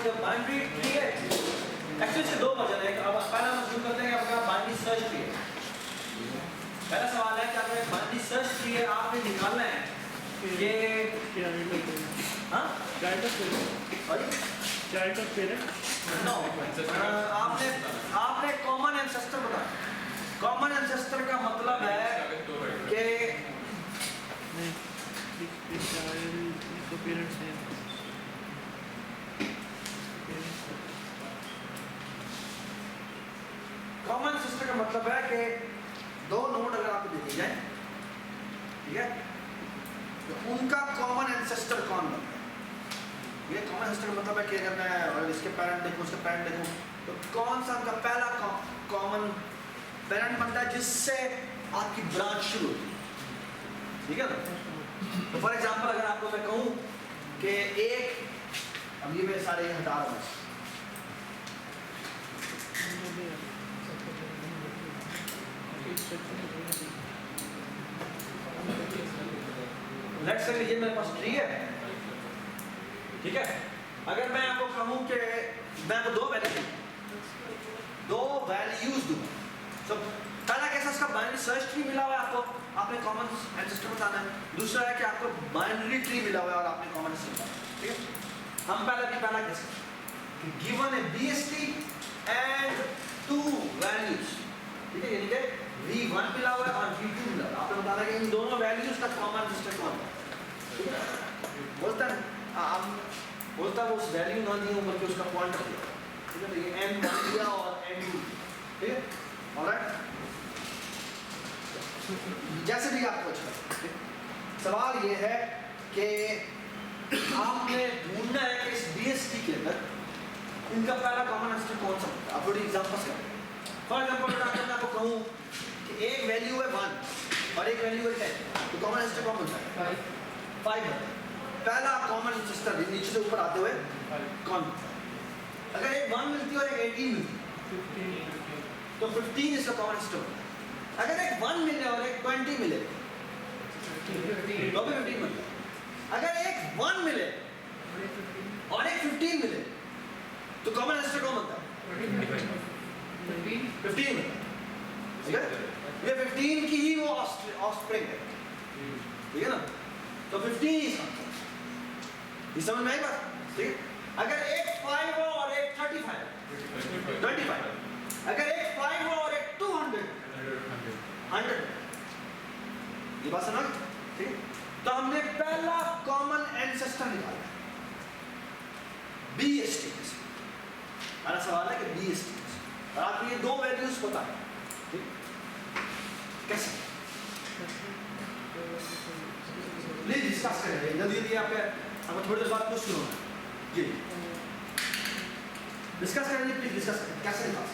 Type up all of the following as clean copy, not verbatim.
जब binary tree है, actually इसके दो वर्जन है। अब पहला हम शुरू करते हैं कि आपका बाइनरी सर्च ट्री है। पहला सवाल है कि आपने बाइनरी सर्च ट्री है, आपने निकालना है ये हाँ चार्ट ऑफ पेरेंट नो, आपने कॉमन एंसेस्टर बताया। कॉमन एंसेस्टर का मतलब है कि कॉमन एंसेस्टर का मतलब है कि दो नोड अगर आपको दे दिए जाए, ठीक है, तो उनका कॉमन एंसेस्टर कौन बनता है। ये कॉमन एंसेस्टर का मतलब है कि अगर मैं इसके पेरेंट देखूं, उसके पेरेंट देखूं, तो कौन सा उनका पहला कॉमन पेरेंट बनता है जिससे आपकी ब्रांच शुरू होती है, ठीक है ना। तो फॉर एग्जांपल अगर आपको मैं कहूं कि एक, अब ये मेरे सारे हटा रहा हूं, लेट्स से ये मेरे पास ट्री है, ठीक है। अगर मैं आपको कहूं कि मैं आपको दो वैल्यूज दूं, तो पहला कैसा इसका बाइनरी सर्च ट्री मिला हुआ है आपको, आपने कॉमन एंसेस्टर बताना है। दूसरा है कि आपको बाइनरी ट्री मिला हुआ है और आपने कॉमन एंसेस्टर बताना है, ठीक है। हम पहला कैसे given A BST and to values, ठीक है, यानी कि V1 मिला हुआ है और V2 मिला हुआ है। आपने बताना कि इन दोनों वैल्यूज का कॉमन एंसेस्टर कौन है, ठीक है। बोलता है वो उस वैल्यू ना दी बल्कि उसका पॉइंटर दिया, ठीक है। तो ये N1 दिया और N2, ठीक है, ऑलराइट। जैसे भी आपको अच्छा, सवाल ये है कि आपने ढूंढना है कि इस BST के अंदर इनका पहला कॉमन एंसेस्टर कौन सा होता है। आप थोड़ी एग्जांपल्स करें। फॉर एग्जांपल अगर मैं आपको कहूं कि एक वैल्यू है 1 और एक वैल्यू है 10, तो कॉमन एंसेस्टर कौन होता है? 5 है। पहला कॉमन एंसेस्टर नीचे से ऊपर आते हुए कौन? अगर एक 1 मिलती है और एक 18 मिलती है, तो 15 इसका कॉमन एंसेस्टर होता है। अगर एक 1 मिले और एक 20 मिले, तो भी 15 मिलता है। अगर एक 1 मिले और एक 15 मिले, तो कॉमन एंसेस्टर कौन बनता है? 15 मिलता है, ठीक है। ये 15 की ही वो ऑफस्प्रिंग है, ठीक है ना। तो 15 इसका, ये समझ में आई बात, ठीक है। अगर एक 5 हो और एक 35, 25, अगर एक 5 हो और एक 200, 100, ये बात समझ, ठीक है। तो हमने पहला कॉमन एंसेस्टर निकाला, BST। हमारा सवाल है कि BST, और आपको ये दो वैल्यूज पता है, कैसे प्लीज डिस्कस करें जल्दी जल्दी। आपको थोड़ी देर बाद कुछ सुनो जी, डिस्कस करेंगे, प्लीज डिस्कस करें कैसे निकाल।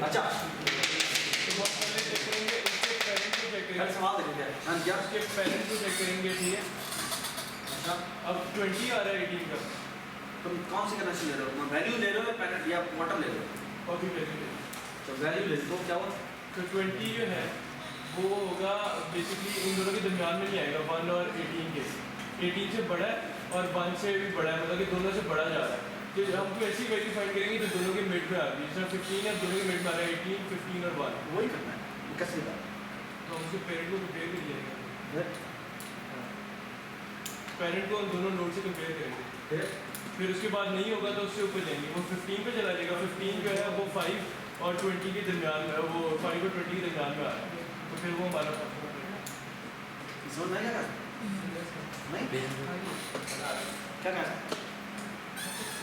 अच्छा सवाल देखिए क्या उसके पेरेंट को चेक करेंगे, ठीक है। अच्छा अब 20 आ रहा है 18 का, तुम कौन सी कनेक्शन ले रहे हो, वैल्यू ले रहे हो या पैकेट या क्वार्टर ले रहे हो? Copy value. तो वैल्यू ले तो क्या हुआ? तो 20 जो है वो होगा बेसिकली इन दोनों के दरमियान में नहीं आएगा, 1 और 18 के। 18 से बड़ा है और 1 से भी बड़ा है, मतलब कि दोनों से बड़ा जा रहा है। तो हम तो ऐसी वैल्यू फाइंड करेंगे जो दोनों के मिड में आ रही है। जैसे 15 है, दोनों के मिड में आ रहा है 18, 15 और 1। वही करना है कैसे बात तो हम उसके पेरेंट को कंपेयर कर लिएगा, है पेरेंट को हम दोनों नोड से कंपेयर करेंगे। फिर उसके बाद नहीं होगा तो उससे ऊपर जाएंगे, वो 15 पे चला जाएगा। 15 जो है वो 5 और 20 के दरमियान में, वो 5 और 20 के दरमियान में आ रहा है, तो फिर वो हमारा समझ में आएगा नहीं क्या कहना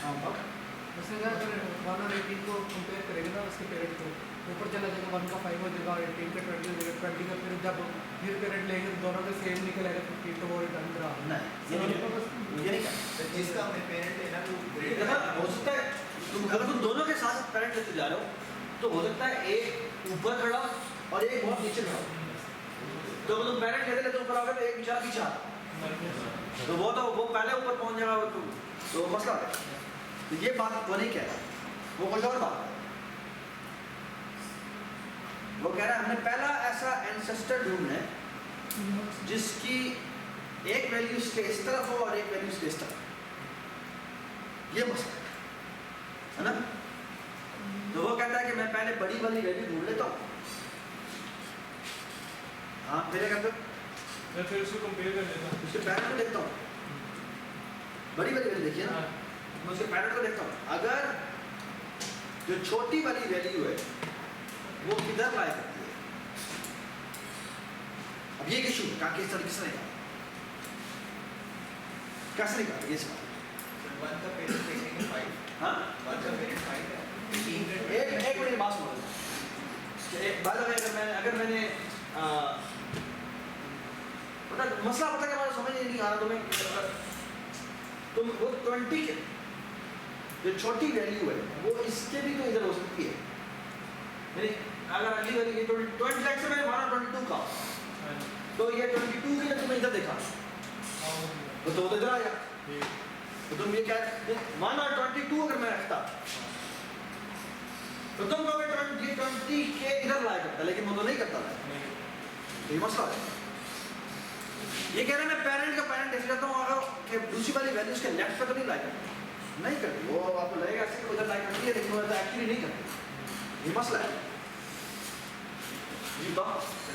हाँ ओके जैसे अगर 1 और 18 को कंपेयर करेंगे ना उसके पेरेंट को, ऊपर चला जाएगा 1 का 5 हो जाएगा और 18 का 20 हो जाएगा। 20 का फिर जब फिर पेरेंट लेंगे तो दोनों का सेम निकलेगा 15, तो वो रिटर्न रहा नहीं ये नहीं करना। जिसका मैं पेरेंट है ना वो देखा हो सकता है अगर तुम दोनों के साथ पैरेंट लेते जा रहे हो तो हो सकता है एक ऊपर खड़ा और एक बहुत नीचे खड़ा। तो अगर तुम पैरेंट लेते लेते ऊपर आओगे तो एक बेचारा पीछे आता, तो वो पहले ऊपर पहुंच जाएगा तो मसला है। तो ये बात वो नहीं कह रहा, वो कुछ और बात है। वो कह रहा है हमने पहला ऐसा एंसेस्टर ढूंढना है जिसकी एक वैल्यू इसके इस तरफ हो और एक वैल्यू इसके इस तरफ, ये मसला है ना। तो वो कहता है कि मैं पहले बड़ी वाली वैल्यू ढूंढ लेता हूँ। हाँ फिर क्या करते हो? मैं फिर उसको कंपेयर कर लेता हूँ, उसके पैरेंट को देखता हूँ, बड़ी वाली वैल्यू देखिए ना, मैं उसके पैरेंट को देखता हूँ। अगर जो छोटी वाली वैल्यू है वो किधर लाई करती है, अब ये इशू है किस तरीके से निकाल कैसे निकाल ये सवाल। 1 का पेरेंट देखेंगे 5, हाँ 1 का पेरेंट 5 है, 18 का एक मिनट बात सुनो। बात अगर मैंने पता मसला पता क्या हमारा समझ नहीं आ रहा तुम्हें। तुम वो 20 के जो छोटी वैल्यू है वो इसके भी तो इधर हो सकती है। यानी अगर अगली वाली ये 20 लाख से मैंने माना 22 का, तो ये 22 के लिए तुमने इधर देखा तो इधर आ गया। तो तुम ये क्या 1 और 22 अगर मैं रखता तो तुम कहोगे 20 के इधर लाया करता, लेकिन वो तो नहीं करता था। तो ये मसला है। ये कह रहे हैं मैं पेरेंट का पेरेंट ऐसे करता हूँ, अगर कि दूसरी वाली वैल्यू उसके लेफ्ट पे तो नहीं लाया करता, नहीं करती वो, आपको लगेगा ऐसे उधर लाया करती है, लेकिन वो एक्चुअली नहीं करती। ये मसला है। जी बताओ।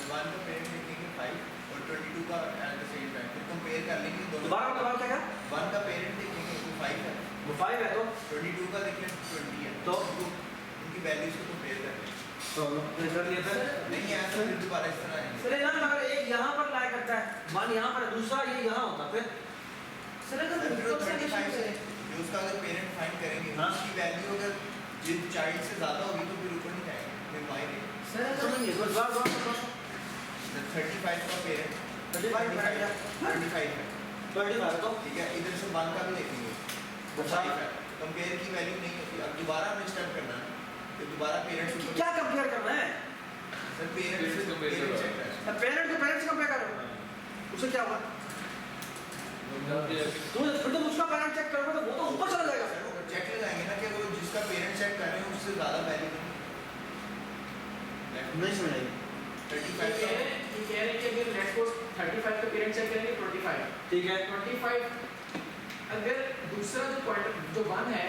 1 का पेरेंट लिखेंगे 5 और 22 का एट द सेम टाइम, फिर कंपेयर कर लेंगे दोनों। दोबारा क्या 1 का पेरेंट लिखेंगे तो 5 है, वो 5 है तो 22 का देखें 20 है, तो उनकी वैल्यूज को कंपेयर कर लेंगे। तो कर लिया था। नहीं ऐसा फिर दोबारा इस तरह आएंगे। सर ना अगर एक यहाँ पर लाया करता है, 1 यहाँ पर है, दूसरा ये यहाँ होता, फिर सर अगर फिर ऊपर से 25 से करें जो उसका अगर पेरेंट फाइंड करेंगे हाँ। उसकी वैल्यू अगर जिस चाइल्ड से ज़्यादा होगी तो फिर ऊपर नहीं जाएगा, फिर वाई रहेगा। सर अगर समझिए दोबारा 35 का पेरेंट 35 है 35 है, 25 तो ठीक है। इधर से 1 का भी देखेंगे तो 5 है, कंपेयर की वैल्यू नहीं होती। अब दोबारा हमें स्टार्ट करना है, तो दोबारा पेरेंट्स क्या कंपेयर करना है? सर पेरेंट्स से पेरेंट चेक करना है। पेरेंट को पेरेंट से कंपेयर करो, उससे क्या होगा? तुम उसका पेरेंट चेक करोगे तो वो तो ऊपर चला जाएगा। चेक लगाएंगे ना कि वो जिसका पेरेंट चेक कर रहे हैं उससे ज़्यादा वैल्यू नहीं समझ आई। 35 का ये कह रहे हैं कि अगर लेट्स सपोज 35 का पेरेंट चेक करेंगे 25, ठीक है 25 अगर दूसरा जो पॉइंट जो 1 है,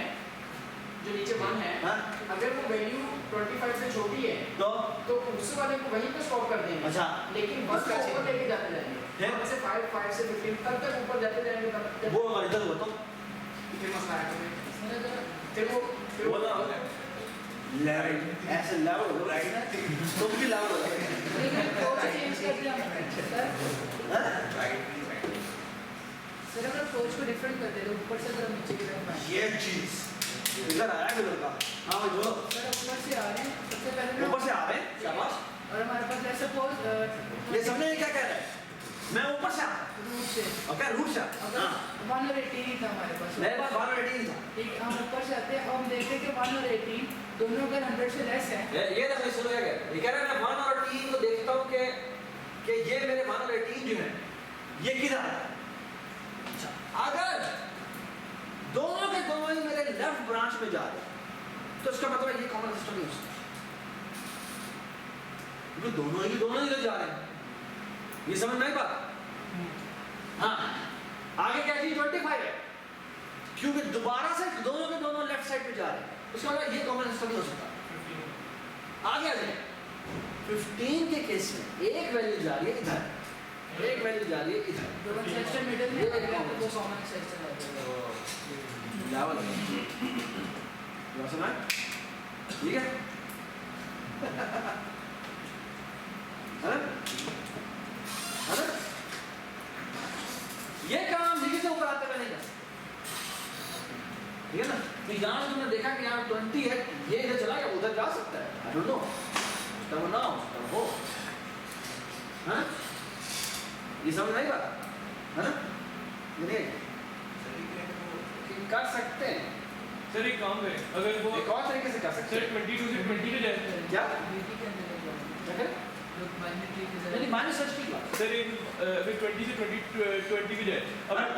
जो नीचे 1 है, हाँ अगर वो वैल्यू 25 से छोटी है तो उस वाले को वहीं पे स्टॉप कर देंगे। अच्छा लेकिन 1 को ऊपर लेके जाते जाएंगे, है? 1 से 5, 5 से 15 तब तक ऊपर जाते जाएंगे, तब तक वो अगर इधर हुआ तो फिर मसला आएगा। फिर वो वो ना लेवल ऐसे लेवल हो राइट तो भी लेवल हो जाएगा। लेकिन कोच चेंज कर दिया सर। हाँ? राइट सर अगर कोच को डिफरेंट कर दे तो ऊपर से तरफ नीचे की तरफ आए। ये चीज इधर आया किधर का? हाँ भाई बोलो। सर ऊपर से आ रहे हैं, सबसे पहले ना ऊपर से आ रहे हैं, शाबाश। और हमारे पास ऐसे सपोज ये सबने क्या कह रहे हैं? मैं ऊपर से आता, रूट से ओके रूट से अगर हाँ 1 और 18 ही था हमारे पास, मेरे पास 1 और 18 था। ठीक हम ऊपर से आते हैं और हम देखते हैं कि 1 और 18 दोनों अगर 100 से लेस है ये देखो सुनो क्या कह रहे हैं। ये कह रहे हैं मैं 1 और 18 को देखता हूँ कि ये मेरे 1 और 18 जो है ये किधर है। अच्छा अगर दोनों के दोनों ही मेरे लेफ्ट ब्रांच में जा रहे हैं तो इसका मतलब ये कॉमन सिस्टम नहीं हो सकता, क्योंकि दोनों ही इधर जा रहे हैं। ये समझ में आई बात? हाँ आगे क्या चीज 25 है, क्योंकि दोबारा से दोनों के दोनों लेफ्ट साइड पे जा रहे हैं, उसका मतलब ये कॉमन सिस्टम नहीं हो सकता। आगे आ जाए 15 के केस में एक वैल्यू जा रही है इधर, एक वैल्यू जा रही है इधर, दोनों सेक्शन मिडिल में अगर है तो वो कॉमन सेक्शन है। लेवल समझ ठीक है है ना? ये काम नीचे से ऊपर आते हुए नहीं कर सकते, ठीक है ना? तो यहाँ से तुमने देखा कि यहाँ 20 है, ये इधर चला गया, उधर जा सकता है, I don't know, उसका वो ना हो, उसका हो, हाँ? ये समझ नहीं बात, है ना? ये नहीं कर सकते हैं, सर एक काम करें, अगर वो एक और तरीके से कर सकते सर 22 से 20 पे जाए, क्या? बीटी के अंदर क्या करें? माइनस नहीं माइनस सच की बात। सर एक अगर 20 से 20 पे जाए, अब 22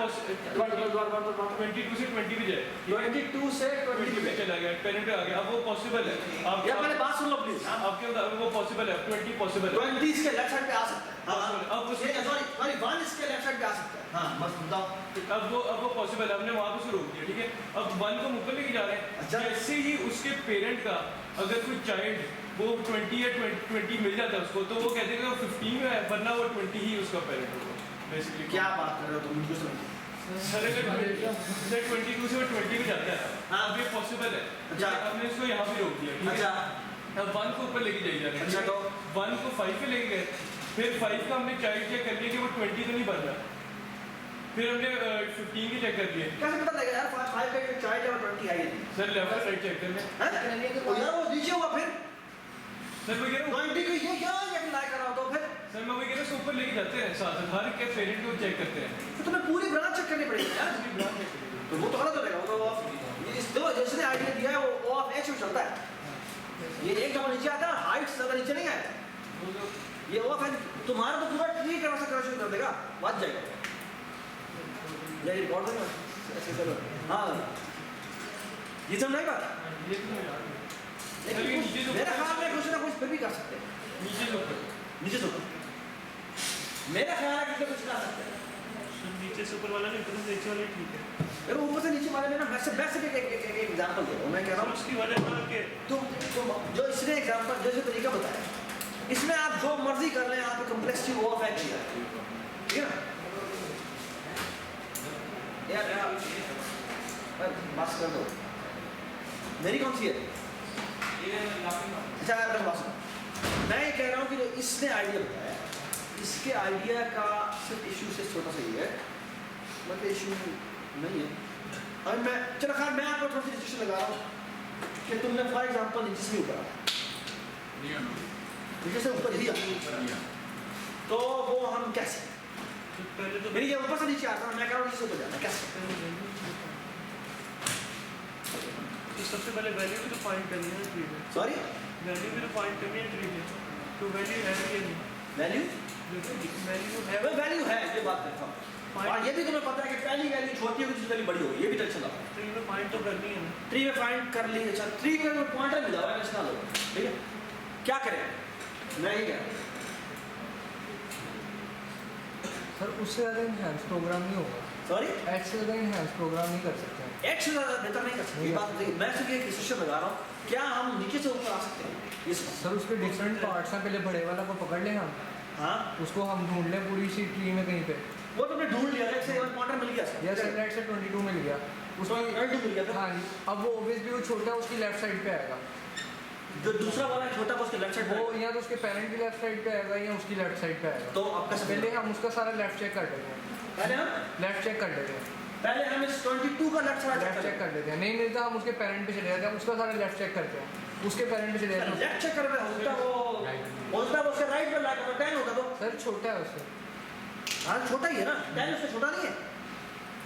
से 20 पे जाए, 22 से 20 पे चला गया, पेरेंट पे आ गया, अब वो पॉसिबल है। आप या पहले बात सुन लो प्लीज। आपके मुताबिक वो पॉसिबल है, 20 पॉसिबल है। 20 इसके लेफ्ट साइड पे आ सकता है। हाँ अब उसमें सॉरी 1 इसके लेफ्ट साइड पे आ सकता है। हाँ बस बताओ। अब वो पॉसिबल है, हमने वहाँ पे शुरू किया, ठीक है। अब 1 को ऊपर लेके जा रहे हैं, अच्छा। जैसे ही उसके पेरेंट का अगर कोई चाइल्ड वो 20 या 20 मिल जाता है उसको, तो वो कहते हैं कि वो 15 में है, वरना वो 20 ही उसका पेरेंट होगा बेसिकली। क्या बात कर रहे हो तुम मुझको समझ। सर अगर 22 से वो 20 में जाता है, हाँ। अब ये पॉसिबल है। अच्छा। हमने इसको यहाँ भी रोक दिया, ठीक है। अच्छा अब 1 को ऊपर लेके जाइए जा रहे हैं, अच्छा, ठीक है। 1 को 5 पे लेके गए, फिर 5 का हमने चाइल्ड चेक कर लिया कि वो 20 तो नहीं बन रहा, फिर हमने 15 के चेक कर लिए। कैसे पता लगेगा यार 5 का चाइल्ड और 20 है ये? सर लेफ्ट और राइट चेक कर लें। हैं? तो यार वो नीचे हुआ फिर सर मैं कह रहा हूँ 20 को ये क्या अप्लाई कर रहा हो तो फिर सर मैं वही कह रहा हूँ, उसको ऊपर लेके जाते हैं साथ साथ, हर के पेरेंट को चेक करते हैं। तो तुम्हें पूरी ब्रांच चेक करनी पड़ेगी यार। उसकी ब्रांच चेक करेंगे। तो वो तो गलत हो जाएगा, वो तो ऑफ इस दो जिसने आइडिया दिया है वो ऑफ एक्स में चलता है। ये एक जब नीचे आता है हाइट ज्यादा नीचे नहीं आएगा, वो तो ये ऑफ है। तुम्हारा तो पूरा ट्री करना से शुरू कर देगा, बच जाएगा। ये रिकॉर्ड है ना। ऐसे करो हाँ ये सब नहीं बात ये तो यार लेकिन नीचे से मेरे ख्याल में कुछ ना कुछ फिर भी कर सकते हैं नीचे से ऊपर नीचे से ऊपर मेरा ख्याल है कि कुछ कर सकते हैं नीचे से ऊपर वाला नहीं ऊपर से नीचे वाला ही ठीक है फिर ऊपर से नीचे वाले में ना वैसे वैसे एक एग्जांपल दे रहा हूँ मैं कह रहा हूँ उसकी वजह था कि तुम जो इसने एग्जांपल जैसे तरीका बताया इसमें आप जो मर्जी कर लें आप कम्प्लेक्सिटी वो अफेक्ट किया ठीक है ना यार बस कर दो मेरी कौन सी है अच्छा यार बस मैं ये कह रहा हूँ कि जो इसने आइडिया बताया इसके आइडिया का सिर्फ इशू से छोटा सा ही है मतलब इशू नहीं है और मैं चलो खैर मैं आपको थोड़ी सी डिस्कशन लगा रहा हूँ कि तुमने फॉर एग्जांपल नीचे से ऊपर आया नीचे से ऊपर ही आ तो वो हम कैसे पहले तो मेरी ये ऊपर से नीचे आता है मैं कह रहा हूँ नीचे से ऊपर जाना कैसे तो सबसे पहले वैल्यू भी तो फाइंड करनी है ट्री में सॉरी वैल्यू भी तो फाइंड करनी है ट्री में तो वैल्यू है कि नहीं वैल्यू वैल्यू है वैल्यू है ये बात करता हूँ और ये भी तुम्हें पता है कि पहली वैल्यू छोटी होगी दूसरी वैल्यू बड़ी होगी ये भी टेंशन लो ट्री में फाइंड तो करनी है ना ट्री में फाइंड कर ली अच्छा ट्री में पॉइंटर मिला हुआ है टेंशन लो ठीक है क्या करें मैं ही कह रहा हूँ सर उससे ज़्यादा इनहैंस प्रोग्राम नहीं होगा सॉरी एच से ज़्यादा इनहैंस प्रोग्राम नहीं कर सकते हैं एक से ज़्यादा बेहतर नहीं कर सकते ये बात नहीं मैं सिर्फ एक डिसीजन लगा रहा हूँ क्या हम नीचे से ऊपर आ सकते हैं ये सर उसके डिफरेंट पार्ट्स हैं पहले बड़े वाला को पकड़ लें हम हाँ उसको हम ढूंढ लें पूरी सी ट्री में कहीं पे वो तुमने ढूंढ लिया एक से पॉइंटर मिल गया या सेलेक्ट से 22 मिल गया उसमें मिल गया था हाँ जी अब वो ओबियसली वो छोटा उसकी लेफ्ट साइड पे आएगा जो दूसरा वाला है छोटा उसके लेफ्ट साइड वो या तो उसके पेरेंट की लेफ्ट साइड पे आएगा या उसकी लेफ्ट साइड पे आएगा तो आपका पहले हम उसका सारा लेफ्ट चेक कर लेते हैं पहले हम लेफ्ट चेक कर लेते हैं पहले हम इस 22 का लेफ्ट साइड लेफ्ट चेक कर लेते हैं नहीं मिलता हम उसके पेरेंट पे चले जाते हैं उसका सारा लेफ्ट चेक करते हैं उसके पेरेंट पे चले जाते हैं लेफ्ट चेक कर रहे होता वो उसके राइट पे लाके तो 10 होता तो सर छोटा है उससे हाँ छोटा ही है ना 10 उससे छोटा नहीं है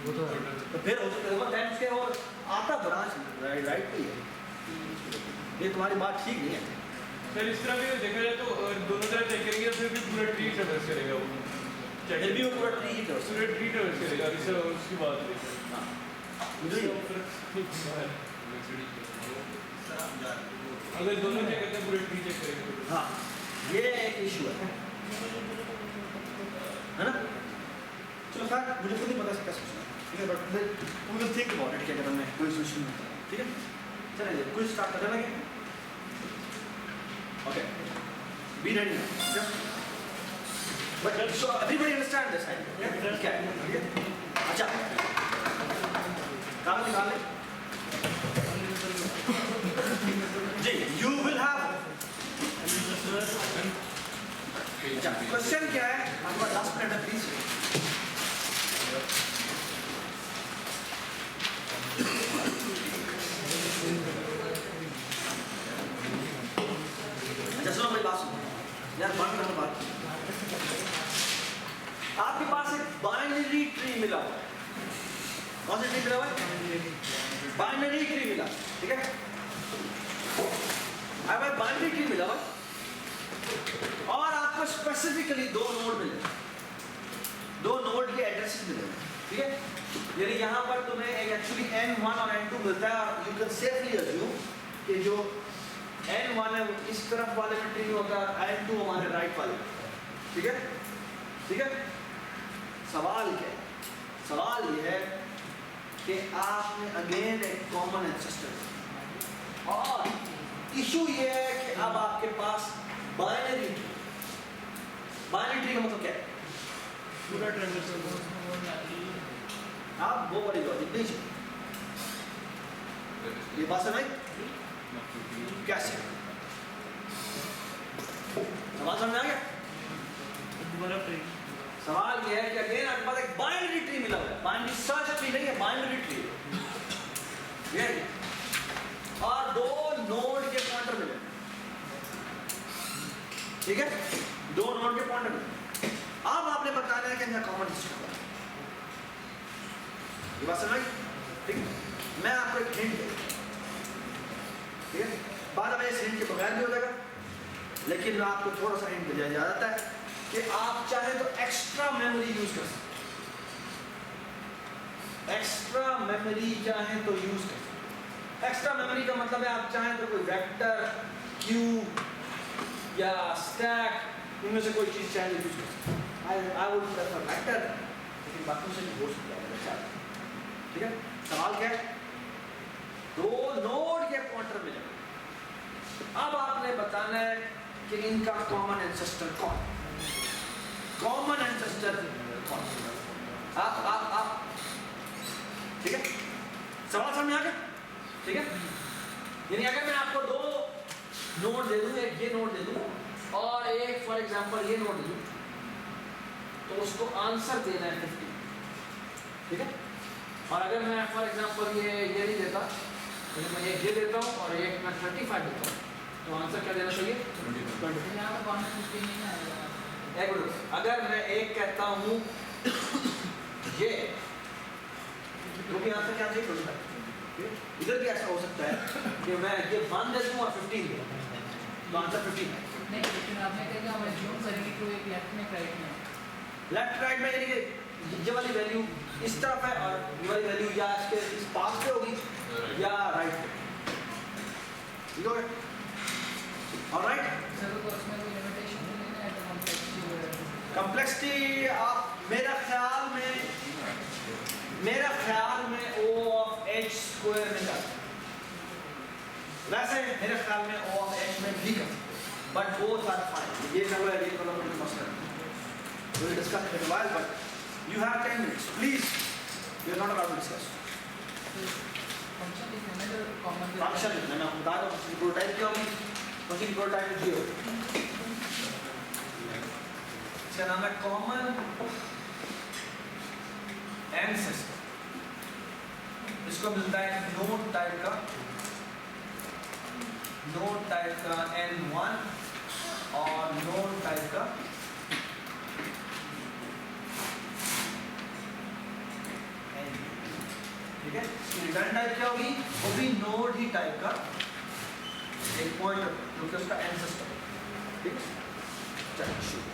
वो तो है तो फिर हो सकता है 10 उसके और आता ब्रांच राइट पे ही है ये तुम्हारी बात ठीक नहीं है सर इस तरह भी देखा जाए तो दोनों तरफ चेक करेंगे तो फिर भी पूरा ट्री ट्रेवर्स करेगा वो फिर भी वो पूरा ट्री ही कर पूरा ट्री ट्रेवर्स करेगा इससे उसकी बात है अगर दोनों चेक करते हैं पूरे ट्री चेक करेंगे हाँ ये एक इशू है ना चलो खैर मुझे खुद ही पता कैसे सोचना ठीक है but we will think about it कि अगर हमें कोई सोल्यूशन मिलता है ठीक है चलिए कुछ स्टार्ट करने लगे okay be ready just but so everybody understand this idea क्या है ठीक है अच्छा काम निकाल ले जी यू विल हैव क्वेश्चन क्या है आपका लास्ट मिनट है प्लीज अच्छा सुनो मेरी बात सुनो यार बात करने बात आपके पास एक बाइनरी ट्री मिला हुआ है कौन सा ट्री मिला हुआ है बाइनरी ट्री मिला ठीक है अब बाइनरी ट्री मिला हुआ है और आपको स्पेसिफिकली दो नोड मिले दो नोड के एड्रेसेस मिले ठीक है यानी यहाँ पर तुम्हें एक एक्चुअली n1 और n2 मिलता है और यू कैन सेफली अज्यूम कि जो n1 है वो इस तरफ वाले में ट्री होता है n2 हमारे राइट वाले ठीक है सवाल क्या है सवाल ये है कि आपने अगेन एक कॉमन एंसेस्टर और इशू ये है कि अब आपके पास बाइनरी ट्री का मतलब क्या है पूरा ट्रांजिशन आप वो बड़ी लॉजिक नहीं चाहिए ये बात समझ कैसे सवाल समझ में आ गया दोबारा ट्री सवाल ये है कि अगेन आपके पास एक बाइनरी ट्री मिला हुआ है बाइनरी सर्च ट्री नहीं है बाइनरी ट्री है और दो नोड के पॉइंटर मिले ठीक है दो नोड के पॉइंटर मिले अब आपने बताना है कि इनका कॉमन हिस्ट्री क्या है ये बात समझ ठीक है मैं आपको एक हिंट दूँ ठीक है बाद में इस हिंट के बगैर भी हो जाएगा लेकिन आपको थोड़ा सा हिंट दिया जाता है कि आप चाहे तो एक्स्ट्रा मेमोरी यूज कर सकते एक्स्ट्रा मेमोरी चाहें तो यूज कर सकते हैं। एक्स्ट्रा मेमोरी का मतलब है आप चाहें तो कोई वेक्टर, क्यूब या स्टैक इनमें से कोई चीज चाहे तो यूज कर सकते हैं। आई वुड प्रेफर वेक्टर, लेकिन बातों से भी हो सकता है अच्छा। ठीक है, सवाल क्या है? दो नोड के पॉइंटर में जाओ। अब आपने बताना है कि इनका कॉमन एंसेस्टर कौन है। कॉमन एंसेस्टर कौन है? आप ठीक है, सवाल समझ आ गया? ठीक है, यानी अगर मैं आपको दो नोड दे दूं, एक ये नोड दे दूं और एक फॉर एग्जांपल ये नोड दे दूं, तो उसको आंसर देना है 50। ठीक है, और अगर मैं फॉर एग्जांपल ये नहीं देता, तो मैं एक ये देता हूं और एक मैं 35 देता हूं, तो आंसर क्या देना चाहिए? 20। यहाँ पर 150 नहीं आएगा। एक मिनट, अगर मैं एक कहता हूं ये, तो भी आंसर क्या चाहिए? 25। इधर भी ऐसा हो सकता है कि मैं ये 1 दे दूं और 15 दे दूं, तो आंसर 15 है। नहीं, लेकिन आपने कहा कि हम एज्यूम करेंगे कि वो एक लेफ्ट में राइट में है। लेफ्ट राइट में यानी कि ये वाली वैल्यू इस तरफ है और ये वाली वैल्यू या इसके इस पास पे होगी या राइट पे। ठीक है, ऑलराइट। सर तो उसमें कोई लिमिटेशन तो नहीं है तो कॉम्प्लेक्सिटी कॉम्प्लेक्सिटी आप मेरा ख्याल में O ऑफ H स्क्वायर में कर सकते हैं। वैसे मेरे ख्याल में O ऑफ H में भी कर सकते हैं, बट बोथ आर फाइन। ये चलो ये प्रॉब्लम मसला है, we'll discuss it in a while, but you have 10 minutes, please. We are not about to discuss. Function लिखने में जो कॉमन फंक्शन मैं आपको बता दूं, फंक्शन की प्रोटोटाइप क्या होगी? फंक्शन की प्रोटोटाइप ये होगी, इसका नाम है कॉमन एंसेस्टर। इसको मिलता है नोड टाइप का N1 और नोड टाइप का N2। ठीक है, रिटर्न टाइप क्या होगी? वो भी नोड ही टाइप का एक पॉइंटर जो कि उसका एंसेस्टर है। ठीक है, चलिए शुरू।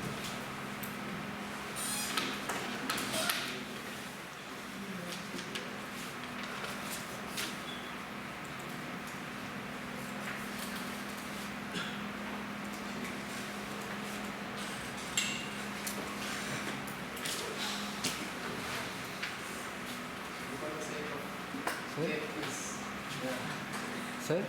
सर